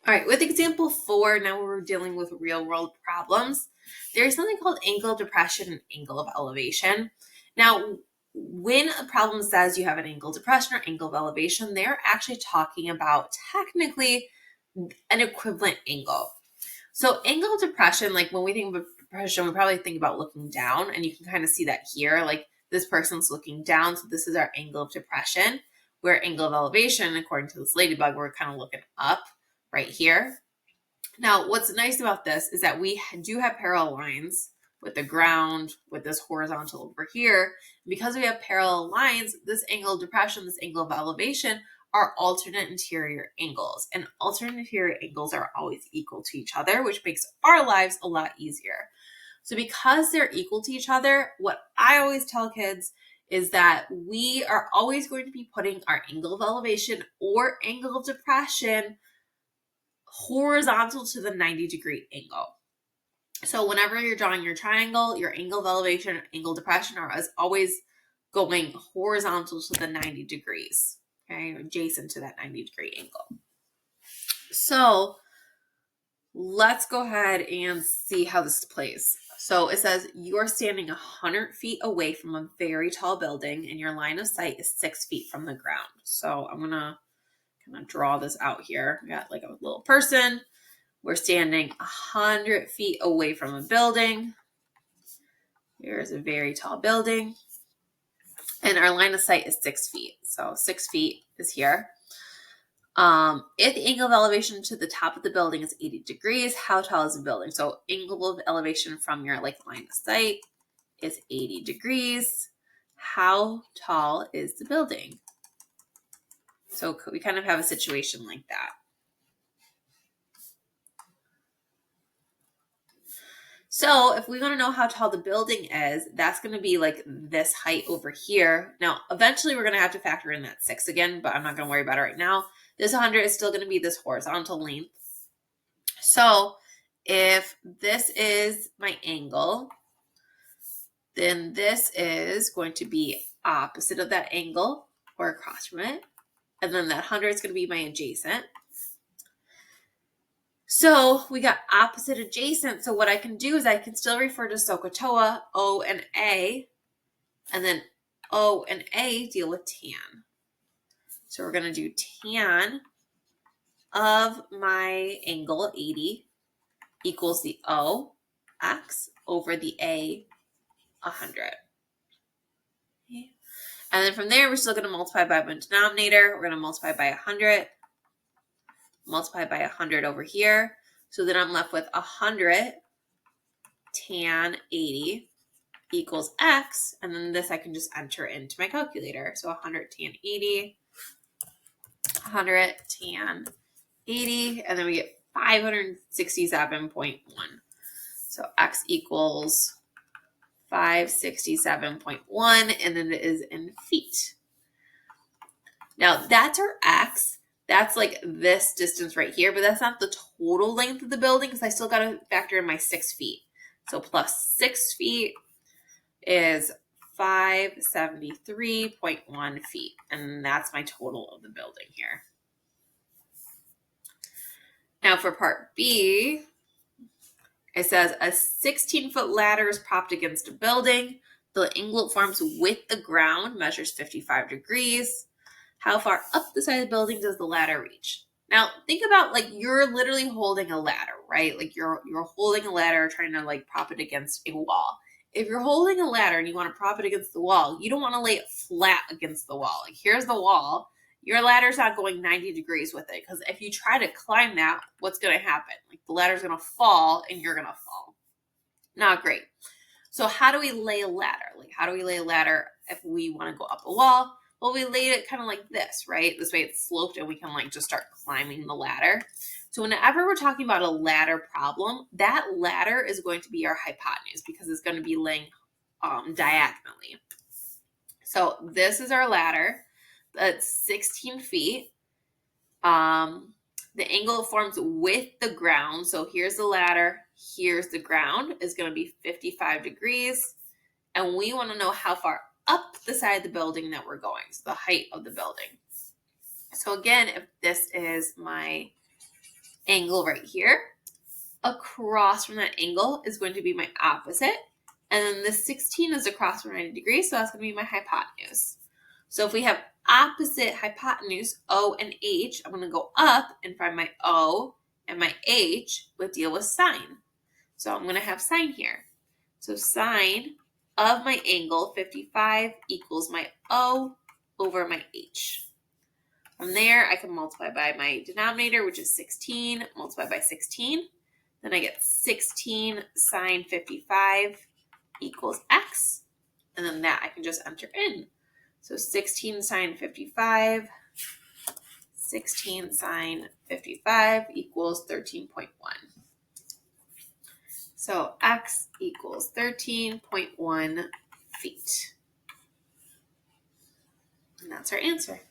All right, with example 4, now we're dealing with real world problems. There's something called angle of depression and angle of elevation. Now, when a problem says you have an angle of depression or angle of elevation, they're actually talking about technically an equivalent angle. So angle of depression, like when we think of depression, we probably think about looking down, and you can kind of see that here, like this person's looking down, so this is our angle of depression, where angle of elevation, according to this ladybug, we're kind of looking up right here. Now, what's nice about this is that we do have parallel lines with the ground, with this horizontal over here. Because we have parallel lines, this angle of depression, this angle of elevation are alternate interior angles. And alternate interior angles are always equal to each other, which makes our lives a lot easier. So because they're equal to each other, what I always tell kids is that we are always going to be putting our angle of elevation or angle of depression horizontal to the 90-degree angle. So whenever you're drawing your triangle, your angle of elevation and angle of depression are as always going horizontal to the 90 degrees, okay, adjacent to that 90-degree angle. So let's go ahead and see how this plays. So it says you're standing 100 feet away from a very tall building and your line of sight is 6 feet from the ground. So I'm going to kind of draw this out here. We got like a little person. We're standing 100 feet away from a building. Here's a very tall building. And our line of sight is 6 feet. So 6 feet is here. If the angle of elevation to the top of the building is 80 degrees, how tall is the building? So angle of elevation from your line of sight is 80 degrees. How tall is the building? So we kind of have a situation like that. So if we want to know how tall the building is, that's going to be like this height over here. Now, eventually we're going to have to factor in that 6 again, but I'm not going to worry about it right now. This 100 is still going to be this horizontal length. So if this is my angle, then this is going to be opposite of that angle or across from it. And then that 100 is going to be my adjacent. So we got opposite adjacent. So what I can do is I can still refer to SOHCAHTOA, O and A, and then O and A deal with tan. So we're going to do tan of my angle 80 equals the O, X, over the A, 100. Okay. And then from there, we're still going to multiply by my denominator. We're going to multiply by 100. Multiply by 100 over here. So then I'm left with 100 tan 80 equals X. And then this I can just enter into my calculator. So 100 tan 80, 100 tan 80, and then we get 567.1. So X equals 567.1, and then it is in feet. Now that's our X. That's like this distance right here, but that's not the total length of the building because I still got to factor in my 6 feet. So plus 6 feet is 573.1 feet, and that's my total of the building here. Now for part B, it says a 16-foot ladder is propped against a building. The angle it forms with the ground measures 55 degrees. How far up the side of the building does the ladder reach? Now, think about like you're literally holding a ladder, right? Like you're holding a ladder trying to like prop it against a wall. If you're holding a ladder and you want to prop it against the wall, you don't want to lay it flat against the wall. Like here's the wall. Your ladder's not going 90 degrees with it because if you try to climb that, what's going to happen? Like the ladder's going to fall and you're going to fall. Not great. So how do we lay a ladder? Like how do we lay a ladder if we want to go up a wall? Well, we laid it kind of like this, right? This way it's sloped and we can like just start climbing the ladder. So whenever we're talking about a ladder problem, that ladder is going to be our hypotenuse because it's going to be laying diagonally. So this is our ladder. That's 16 feet. The angle it forms with the ground. So here's the ladder. Here's the ground is going to be 55 degrees. And we want to know how far up the side of the building that we're going. So the height of the building. So again, if this is my angle right here. Across from that angle is going to be my opposite. And then the 16 is across from 90 degrees, so that's going to be my hypotenuse. So if we have opposite hypotenuse, O and H, I'm going to go up and find my O and my H would deal with sine. So I'm going to have sine here. So sine of my angle, 55, equals my O over my H. From there, I can multiply by my denominator, which is 16, multiply by 16. Then I get 16 sine 55 equals x. And then that I can just enter in. So 16 sine 55, 16 sine 55 equals 13.1. So x equals 13.1 feet. And that's our answer.